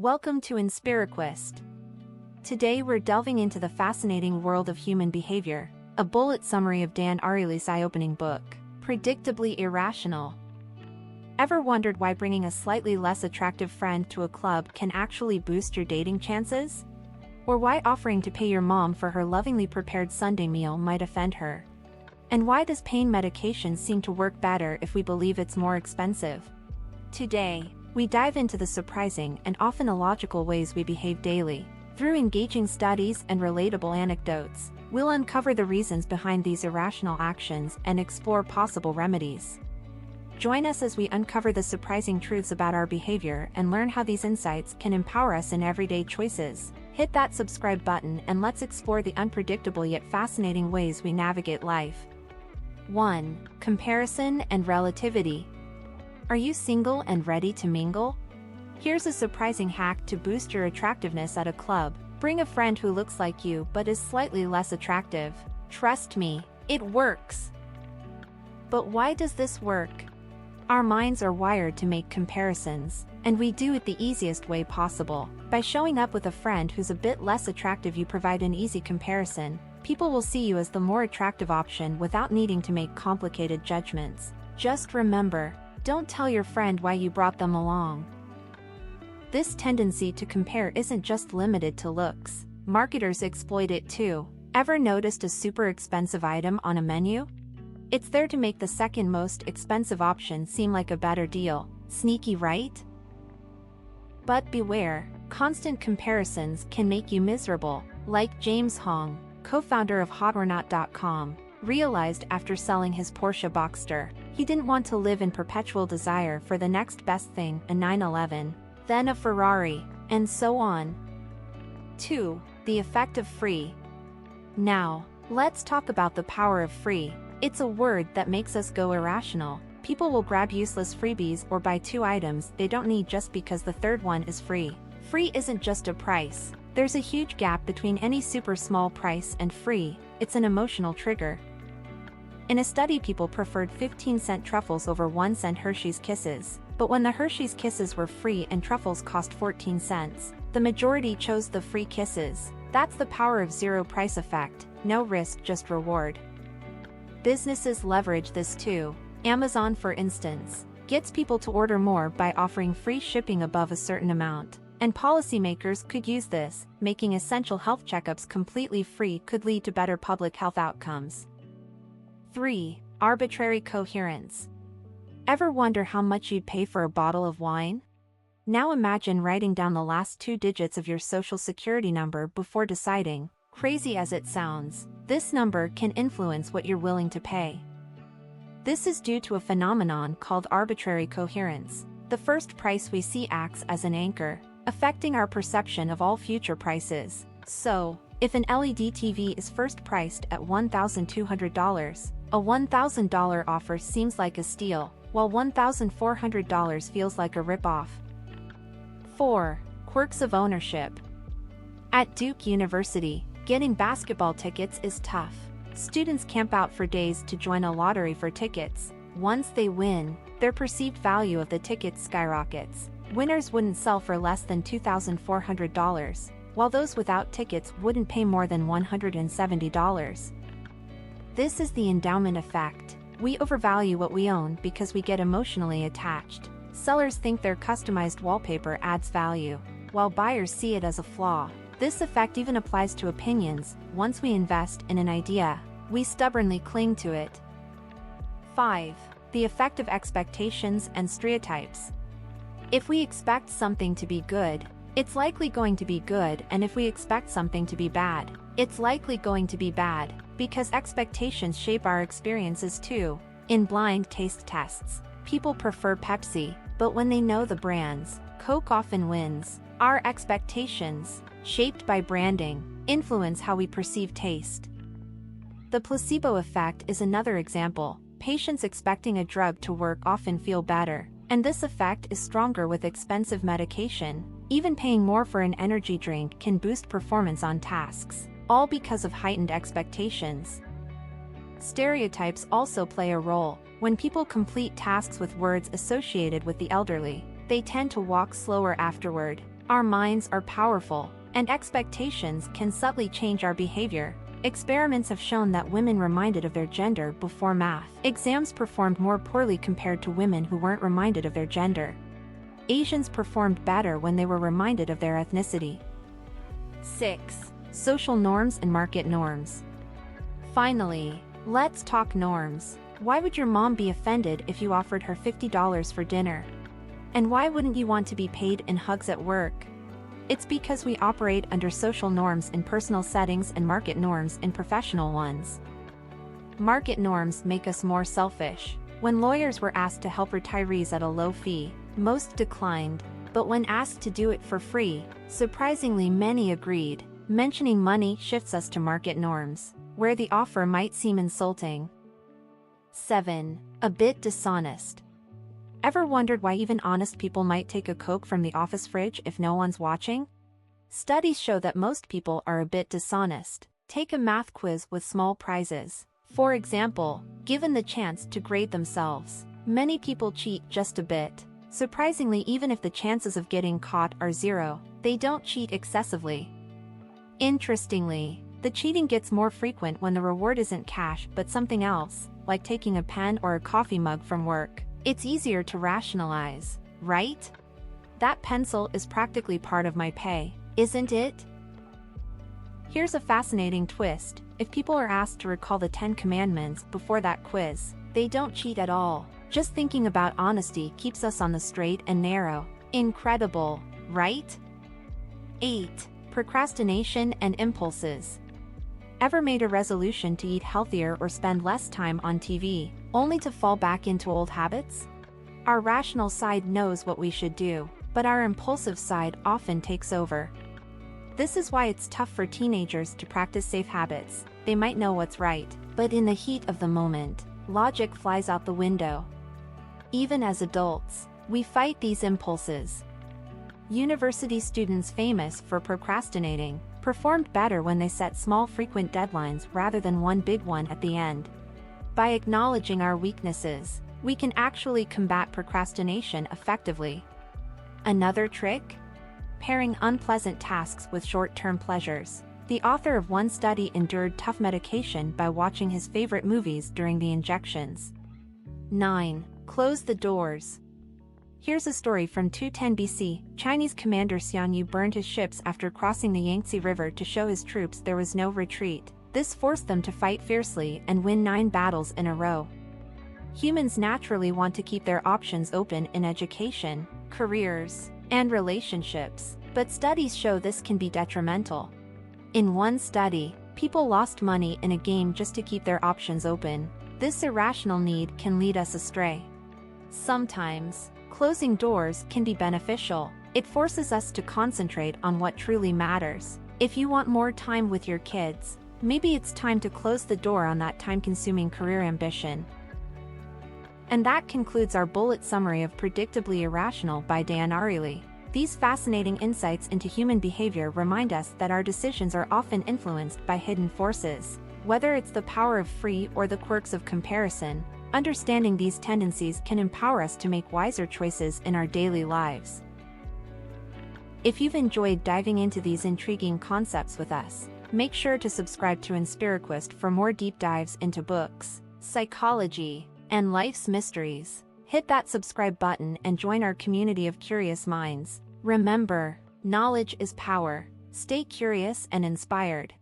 Welcome to Inspiroquest. Today we're delving into the fascinating world of human behavior, a bullet summary of Dan Ariely's eye-opening book, Predictably Irrational. Ever wondered why bringing a slightly less attractive friend to a club can actually boost your dating chances? Or why offering to pay your mom for her lovingly prepared Sunday meal might offend her? And why does pain medication seem to work better if we believe it's more expensive? Today, we dive into the surprising and often illogical ways we behave daily. Through engaging studies and relatable anecdotes, we'll uncover the reasons behind these irrational actions and explore possible remedies. Join us as we uncover the surprising truths about our behavior and learn how these insights can empower us in everyday choices. Hit that subscribe button and let's explore the unpredictable yet fascinating ways we navigate life. 1. Comparison and relativity. Are you single and ready to mingle? Here's a surprising hack to boost your attractiveness at a club. Bring a friend who looks like you but is slightly less attractive. Trust me, it works. But why does this work? Our minds are wired to make comparisons, and we do it the easiest way possible. By showing up with a friend who's a bit less attractive, you provide an easy comparison. People will see you as the more attractive option without needing to make complicated judgments. Just remember, don't tell your friend why you brought them along. This tendency to compare isn't just limited to looks. Marketers exploit it too. Ever noticed a super expensive item on a menu? It's there to make the second most expensive option seem like a better deal. Sneaky, right? But beware, constant comparisons can make you miserable, like James Hong, co-founder of HotOrNot.com, realized after selling his Porsche Boxster. He didn't want to live in perpetual desire for the next best thing, a 911, then a Ferrari, and so on. 2. The effect of free. Now, let's talk about the power of free. It's a word that makes us go irrational. People will grab useless freebies or buy 2 items they don't need just because the third one is free. Free isn't just a price. There's a huge gap between any super small price and free. It's an emotional trigger. In a study, people preferred 15-cent truffles over 1-cent Hershey's Kisses. But when the Hershey's Kisses were free and truffles cost 14 cents, the majority chose the free Kisses. That's the power of zero price effect. No risk, just reward. Businesses leverage this too. Amazon, for instance, gets people to order more by offering free shipping above a certain amount. And policymakers could use this. Making essential health checkups completely free could lead to better public health outcomes. 3. Arbitrary coherence. Ever wonder how much you'd pay for a bottle of wine? Now imagine writing down the last 2 digits of your social security number before deciding. Crazy as it sounds, this number can influence what you're willing to pay. This is due to a phenomenon called arbitrary coherence. The first price we see acts as an anchor, affecting our perception of all future prices. So, if an LED TV is first priced at $1,200, a $1,000 offer seems like a steal, while $1,400 feels like a rip-off. 4. Quirks of ownership. At Duke University, getting basketball tickets is tough. Students camp out for days to join a lottery for tickets. Once they win, their perceived value of the tickets skyrockets. Winners wouldn't sell for less than $2,400, while those without tickets wouldn't pay more than $170. This is the endowment effect. We overvalue what we own because we get emotionally attached. Sellers think their customized wallpaper adds value, while buyers see it as a flaw. This effect even applies to opinions. Once we invest in an idea, we stubbornly cling to it. 5. The effect of expectations and stereotypes. If we expect something to be good, it's likely going to be good, and if we expect something to be bad, it's likely going to be bad, because expectations shape our experiences too. In blind taste tests, people prefer Pepsi, but when they know the brands, Coke often wins. Our expectations, shaped by branding, influence how we perceive taste. The placebo effect is another example. Patients expecting a drug to work often feel better, and this effect is stronger with expensive medication. Even paying more for an energy drink can boost performance on tasks, all because of heightened expectations. Stereotypes also play a role. When people complete tasks with words associated with the elderly, they tend to walk slower afterward. Our minds are powerful, and expectations can subtly change our behavior. Experiments have shown that women reminded of their gender before math exams performed more poorly compared to women who weren't reminded of their gender. Asians performed better when they were reminded of their ethnicity. 6. Social norms and market norms. Finally, let's talk norms. Why would your mom be offended if you offered her $50 for dinner? And why wouldn't you want to be paid in hugs at work? It's because we operate under social norms in personal settings and market norms in professional ones. Market norms make us more selfish. When lawyers were asked to help retirees at a low fee, most declined, but when asked to do it for free, surprisingly many agreed. Mentioning money shifts us to market norms, where the offer might seem insulting. 7. A bit dishonest. Ever wondered why even honest people might take a Coke from the office fridge if no one's watching? Studies show that most people are a bit dishonest. Take a math quiz with small prizes. For example, given the chance to grade themselves, many people cheat just a bit. Surprisingly, even if the chances of getting caught are 0, they don't cheat excessively. Interestingly, the cheating gets more frequent when the reward isn't cash but something else, like taking a pen or a coffee mug from work. It's easier to rationalize, right? That pencil is practically part of my pay, isn't it? Here's a fascinating twist. If people are asked to recall the 10 commandments before that quiz, they don't cheat at all. Just thinking about honesty keeps us on the straight and narrow. Incredible, right? 8. Procrastination and impulses. Ever made a resolution to eat healthier or spend less time on TV, only to fall back into old habits? Our rational side knows what we should do, but our impulsive side often takes over. This is why it's tough for teenagers to practice safe habits. They might know what's right, but in the heat of the moment, logic flies out the window. Even as adults, we fight these impulses. University students famous for procrastinating performed better when they set small frequent deadlines rather than one big one at the end. By acknowledging our weaknesses, we can actually combat procrastination effectively. Another trick? Pairing unpleasant tasks with short-term pleasures. The author of one study endured tough medication by watching his favorite movies during the injections. 9. Close the doors. Here's a story from 210 BC. Chinese commander Xiang Yu burned his ships after crossing the Yangtze River to show his troops there was no retreat. This forced them to fight fiercely and win 9 battles in a row. Humans naturally want to keep their options open in education, careers, and relationships, but studies show this can be detrimental. In one study, people lost money in a game just to keep their options open. This irrational need can lead us astray. Sometimes, closing doors can be beneficial. It forces us to concentrate on what truly matters. If you want more time with your kids, maybe it's time to close the door on that time-consuming career ambition. And that concludes our bullet summary of Predictably Irrational by Dan Ariely. These fascinating insights into human behavior remind us that our decisions are often influenced by hidden forces. Whether it's the power of free or the quirks of comparison, understanding these tendencies can empower us to make wiser choices in our daily lives. If you've enjoyed diving into these intriguing concepts with us, make sure to subscribe to Inspiroquest for more deep dives into books, psychology, and life's mysteries. Hit that subscribe button and join our community of curious minds. Remember, knowledge is power. Stay curious and inspired.